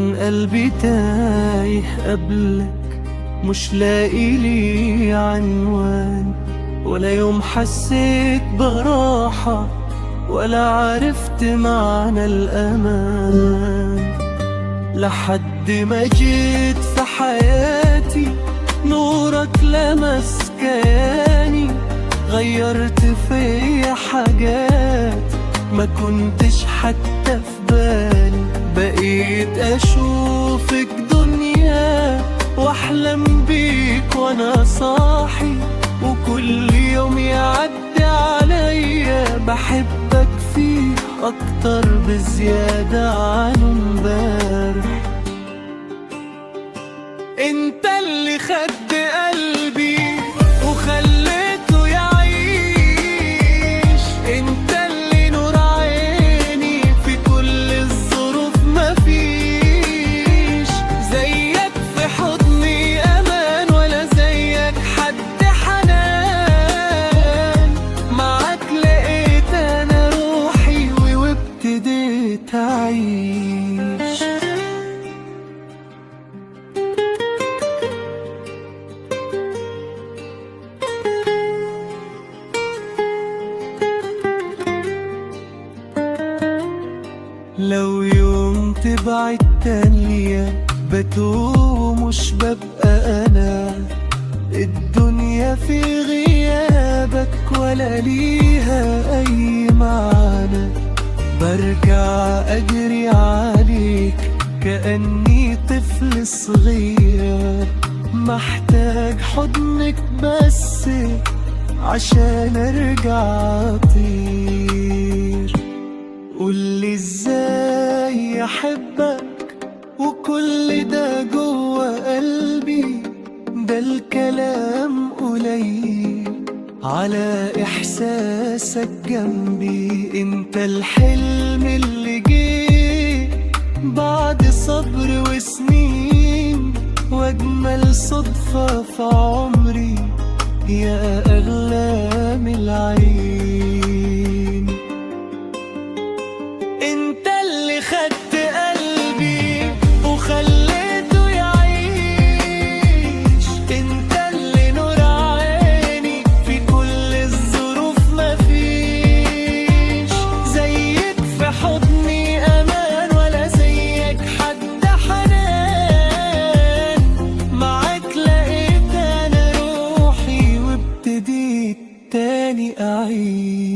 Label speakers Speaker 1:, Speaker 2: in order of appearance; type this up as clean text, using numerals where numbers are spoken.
Speaker 1: كان قلبي تايه قبلك، مش لاقي لي عنوان، ولا يوم حسيت براحة، ولا عرفت معنى الأمان، لحد ما جيت في حياتي نورك لمس كياني، غيرت فيا حاجات ما كنتش حتى في بالي، بقيت أشوفك دنيا واحلم بيك وانا صاحي، وكل يوم يعدي عليا بحبك فيه اكتر بزيادة عن امبارح. انت اللي خدت قلبي وخليته يعيش، انت اللي نور عيني في كل الظروف، مفيش زيك في حضني امان، ولا زيك حد حنان، معاك لقيت انا روحي وابتديت اعيش. لو يوم تبعد تانية بتوه مش ببقى أنا، الدنيا في غيابك ولا ليها أي معنى، برجع أجري عليك كأني طفل صغير، محتاج حضنك بس عشان أرجع أطير. قولي ازاي احبك وكل ده جوه قلبي، ده الكلام قليل على احساسك جنبي، انت الحلم اللي جه بعد صبر وسنين، واجمل صدفة في عمري يا اغلى من العين. انت اللي خدت قلبي وخليته يعيش، انت اللي نور عيني في كل الظروف، مفيش زيك في حضني امان، ولا زيك حد حنان، معاك لقيت انا روحي وابتديت تاني اعيش.